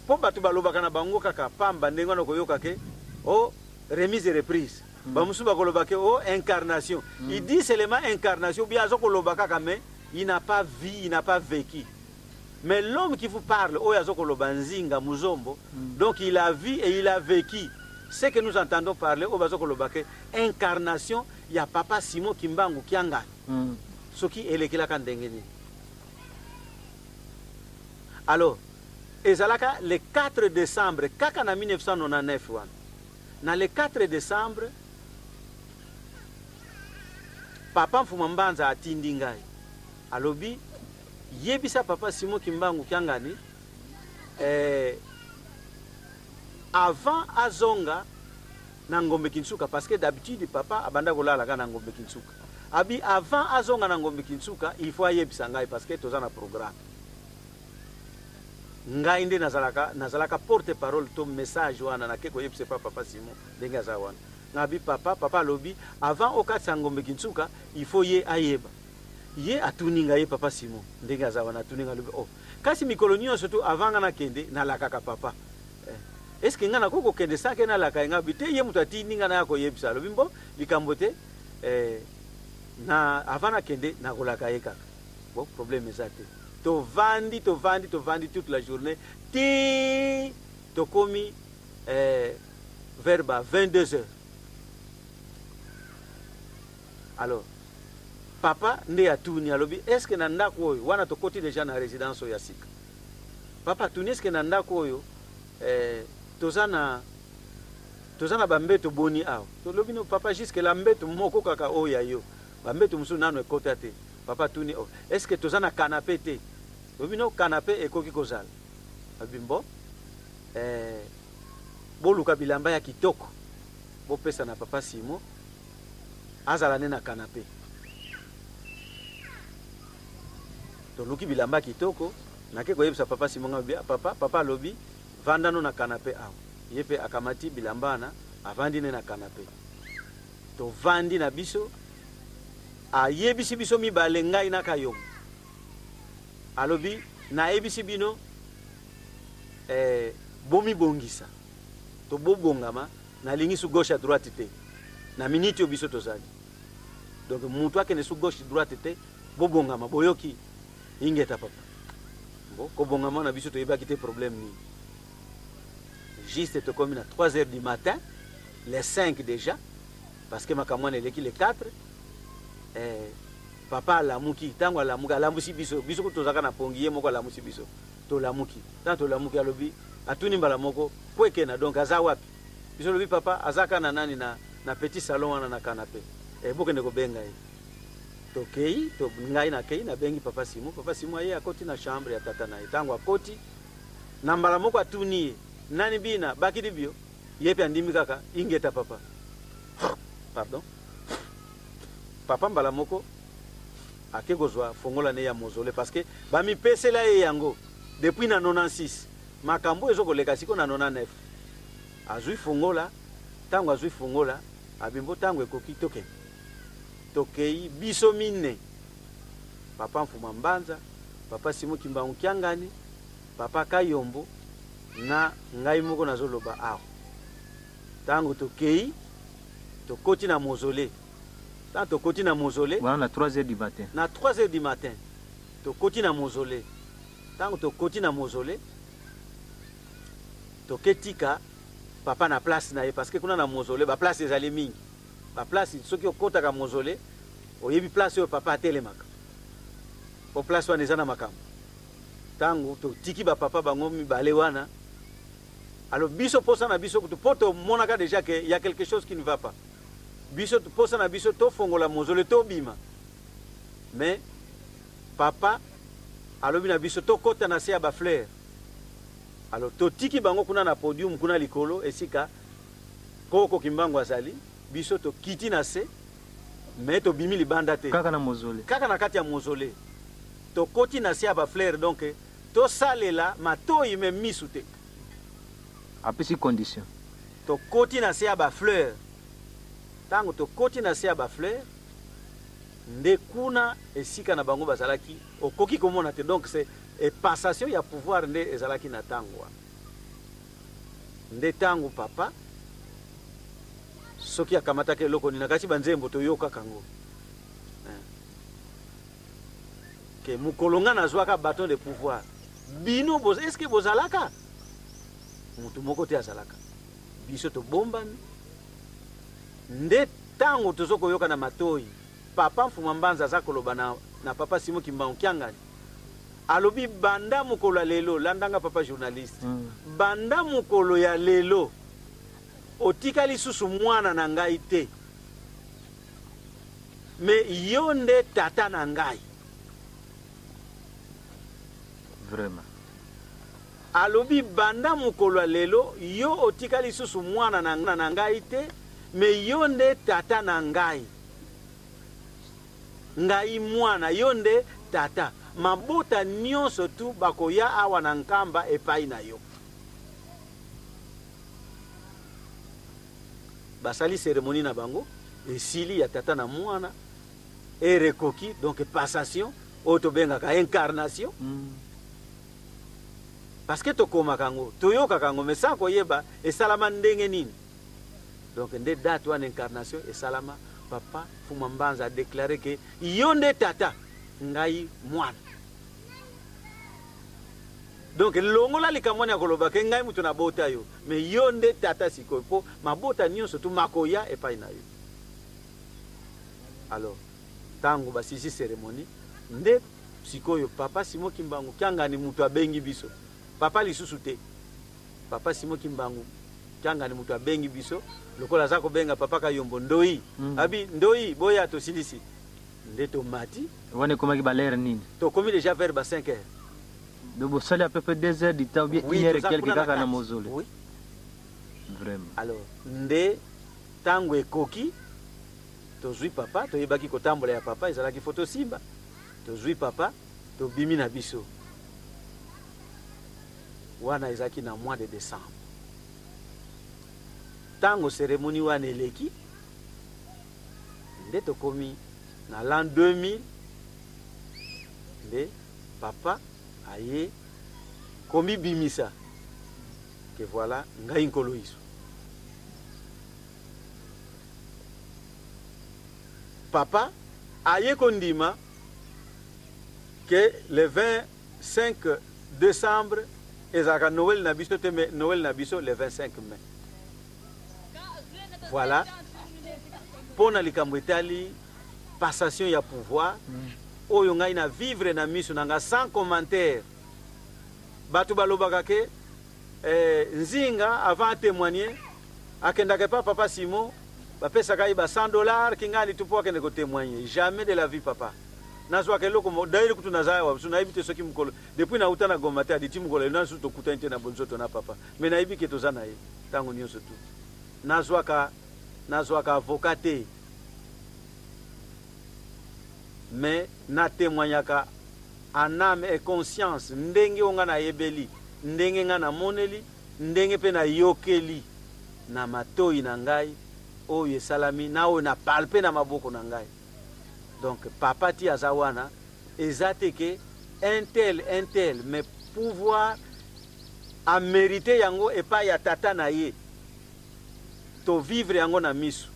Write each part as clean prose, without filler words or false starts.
po bato balobaka na bango kaka pamba ndenge wana koyoka ke o remise et reprise bamusu bakoloba ke o incarnation il dit seulement incarnation bien azo koloba kaka mais il n'a pas vu, il n'a pas vécu. Mais l'homme qui vous parle o azo koloba nzinga muzombo donc il a vu et il a vécu ce que nous entendons parler o bazo koloba ke incarnation ya papa Simon Kimbangu Kiangani soki elekelaka ndenge nini. Alors ezalaka le 4 décembre kaka na 1999 wana na le 4 décembre papa Mfuma Mbanza atindi ngai alobi yebisa papa Simon Kimbangu Kiangani avant azonga na Ngombe Kinsuka parce que d'habitude papa abanda kolala na Ngombe Kinsuka abi avant azonga na Ngombe Kinsuka il faut yebisa ngai parce que toza na programme ngai nde nazalaka porte parole to message wana na keko yebise papa Simon ndenge aza wana ngabi papa lobi avant okatsa Ngombe Kinsuka il faut ye ayeba ye atuninga ye papa Simon ndenge aza wana atuninga lobi oh kasi mikolo nyonso to avant ngana kende na lakaka papa est-ce que ngana koko kende sake na laka ngabi te ye mutu atininga na yako yebisa lobi mbo likambo te na avant na kende na kolaka ye kaka bon problème ezate to vandi toute la journée ti to komi verba 22 heures. Alors papa nde atuni alobi est-ce que na ndako oyo wana to koti déjà na résidence oyo ya sika papa tuni est-ce que na ndako oyo tozana bambeto boni awo to lobi no papa jusque la mbeto moko kaka oyo yo bambeto musu nano ekota te papa tuni oh est-ce que tozana canapé te lobi no canapé ekoki kozala abimbo boluka bilamba ya kitoko bo pesa na papa Simon azala ne na canapé to luki bilamba kitoko nake koyebisa papa Simon ngabia papa lobi vandano na canapé awo yepe akamati bilambana avandi ne na canapé to vandi na biso ayebisi biso mibale ngai na kayomo alobi na ebisi bino bomi bongisa to bobongama na lingi su gauche à droite te na minute yo biso tozali donc mutu akene su gauche droite te bobongama boyoki ingeta papa bon ko bongama na biso to yebaki te problème ni juste to comme à 3 heures du matin les 5 déjà parce que makamwana eleki les 4 papa lamuki tango lamuka lambusi biso ko tozaka na pongiye moko lamusi biso to lamuki tanto lamuki alobi atuni mbala moko kweke na donc aza wapi biso lobi papa azaka na nani na petit salon wana na canapé bokende ko benga ye to kei to ngai na kei na bengi papa Simon aye akoti na chambre ya tata na tango akoti na mbala moko atuni nani bina bakidi bio yepe andimi kaka ingeta papa pardon papa mbala moko akekozwa fongola ne ya mozole parce que bami pesela ye yango depuis na 96 makambo ezokoleka siko na 99 azui fongola tango azui fongola abimbo tango ekoki tokei biso mine papa Mfuma Mbanza papa Simon Kimbangu Kiangani papa Kayombo na ngai moko nazoloba aho tango tokei tokoti na mozole tant tokoti na mozole voilà na 3 heures du matin na 3 heures du matin tokoti na mozole tango tokoti na mozole toketika papa na place na ye parce que kuna na mozole ba place ezali mingi ba place soki okota ka mozole oyebi place yo papa atelemaka po place wana ezana makambo tango totiki ba papa bango mibale wana alors biso posa na biso kutu poto monaka déjà que il y a quelque chose qui ne va pas biso posa na biso to fongola mozole to bima mais papa alobi na biso to kota na se ya ba fleur alors to tiki bango kuna na podium kuna likolo esika koko Kimbangu azali biso to kiti na se mais to bimi libanda te kaka na mozole kaka na kati ya mozole to koti na se ya ba fleur donc to salela matoi me misute apesi condition to koti na se ya ba fleur tango to koti na se ya ba fleur nde kuna esika na bango bazalaki okoki komona te donc c'est et passation ya pouvoir nde ezalaki na tango nde tango papa soki akamataka eloko nini nakati banzembo toyokaka yango ke mokolo nga nazwaka bâton de pouvoir bino est ce que bozalaka mutu moko te azalaka biso tobombami nde tango tozokoyoka na matoi papa Mfuma Mbanza aza koloba na papa Simon Kimbangu Kiangani alobi banda mokolo ya lelo landanga papa journaliste banda mokolo ya lelo otikali susu mwana na ngai te me yo nde tata na ngai Vraiment. Alobi banda mokolo ya lelo yo otikali susu mwana na ngai te me yo nde tata na ngai ngai mwana yo nde tata mabota nyonso tu bakoya awa na nkamba epai na yo basali cérémonie na bango esili ya tata na mwana erekoki donc passation oyo tobengaka incarnation parce que tokomaka yango toyokaka yango mais sans koyeba esalama ndenge nini donc nde date wana incarnation esalama papa Mfuma Mbanza a déclaré que yo nde tata ngai mwana donc longola likamwani ya koloba ke ngai mutu na bota yo mais yo nde tata sikoyo po mabota nyonso tu makoya epai na yo alors tango basisi cérémonie nde sikoyo papa Simon Kimbangu Kiangani mutu abengi biso papa lisusu te papa Simon Kimbangu Kiangani mutu abengi biso lokola za kobenga papa Kayombo ndoi abi ndoi boya tosilisi nde tomati Wane komaki balere nini to komi déjà vers 5 heures donc vous savez à peu près 2 heures du temps bien oui, 1 heure et quelques kaka na mozole oui vraiment alors nde tango ekoki tozwi papa toyebaki kotambola ya papa ezalaki photo simba tozwi papa tobimi na biso wana ezalaki na mois de décembre tango cérémonie wana eleki nde tokomi na l'an 2000 nde papa aye komi bimisa que voilà ngai nkolo iso papa aye kondima que le 25 décembre ezaka Noël na biso te mais Noël na biso le 25 mai voilà pona likambo etali passation ya pouvoir oyo ngai na vivre na miso nanga sans commentaire batu balobaka ke nzinga avant témoigner akendaka pa papa Simon bapesaka ye ba $100 kingali tupo akende ko témoigner jamais de la vie papa nazwa ke loko daire kutu nazaya wa suna ibite soki mukolo depuis na utana goma te aditi mukolo na su to kuta nte na bonzoto na papa mais na ibike to zana ye tango nyonso tu nazwa ka avocat te mais na témoignaka en âme et conscience ndenge onga na yebeli ndenge nga na moneli ndenge pe na yokeli na matoi na ngai oyo esalami na oyo na palpe na maboko na ngai donc papa ti azawana ezate ke un tel mais pouvoir a mérité yango epai ya tata na ye to vivre yango na miso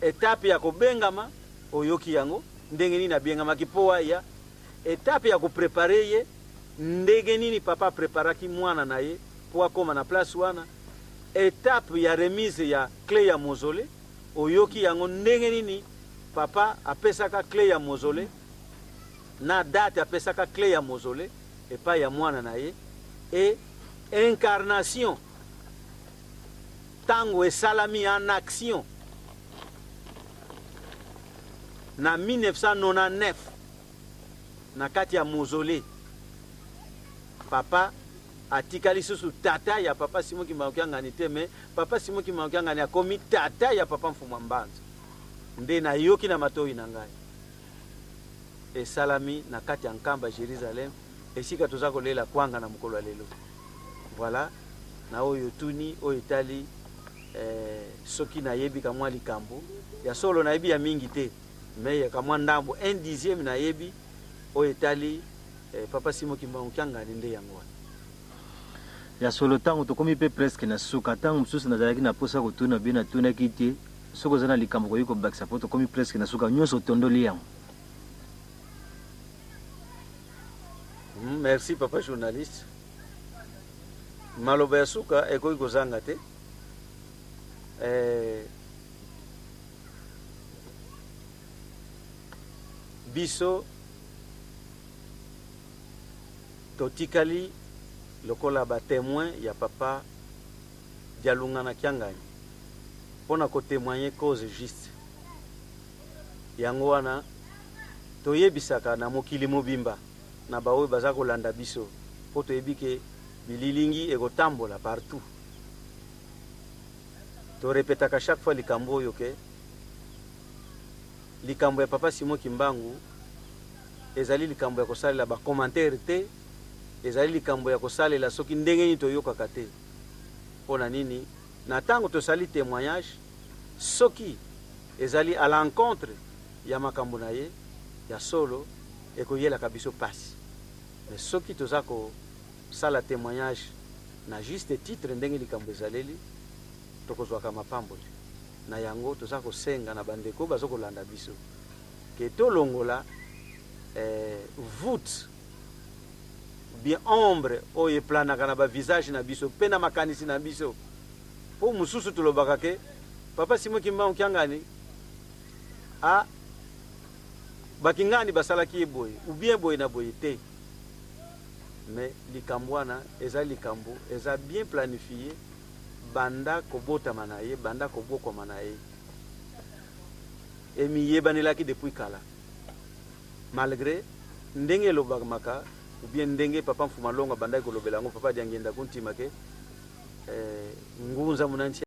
étape ya kobengama oyoki yango ndenge nini abengamaki po aya étape ya koprepare ye ndenge nini papa preparaki mwana na ye po akoma na place wana étape ya remise ya clé ya mausolée oyoki yango ndenge nini papa apesaka clé ya mausolée na date apesaka clé ya mausolée epai ya mwana na ye et incarnation tango esalami en action na 1999 na kati ya mausolée papa atikali susu tata ya papa Simon Kimbangu Kiangani te mais papa Simon Kimbangu Kiangani akomi tata ya papa Mfuma Mbanza nde na yoki na matoi na ngai esalami na kati ya nkamba Jérusalem esika toza kolela kwanga na mokolo ya lelo voilà na oyo tuni oyo etali soki nayebi kamwa likambo ya solo nayebi ya mingi te mais ya kamwa ndambo 1/10 nayebi oyo etali papa Simon Kimbangu Kiangani nde yango wana ya solo tango tokomi pe presque na suka tango mosusu nazalaki na posa kotuna bie natunaki te soki oza na likambo koyi kobakisa po tokomi presque na suka nyonso otondoli yango. Merci papa journaliste. Maloba ya suka ekoki kozanga te. Biso totikali lokola ba témoin ya papa Dialunga na Kiangani pona ko témoigner cause juste yango wana toyebisaka na mokili mobimba na baoyo baza kolanda biso po toyebi ke bililingi ekotambola partout. To répétaka chaque fois likambo oyo ke likambo ya papa Simon Kimbangu ezali likambo ya kosalela ba commentaire te, ezali likambo ya kosalela soki ndenge ni toyokaka te. Pona nini na tango tosali témoignage soki ezali à l'encontre ya makambo na ye ya solo ekoyelaka biso pasi. Mais soki tozako sala témoignage na juste titre ndenge likambo ezaleli tokozwaka mapamboli na yango tozako senga na bandeko bazokolanda biso ke tolongola voûte bien ombre oyo eplanaka na bavisage na biso mpe na makanisi na biso po mosusu tolobaka ke papa Simon Kimbangu Kiangani bakingani basalaki ye boye ou bien boye na boye te. Mais likambo wana eza likambo eza bien planifié banda kobotama na ye banda kobokoma na ye emiyebanelaki depuis kala malgré ndenge elobamaka ou bien ndenge papa Mfumalongo bandaki kolobela yango papa Diangenda kuntima ke ngunza munanti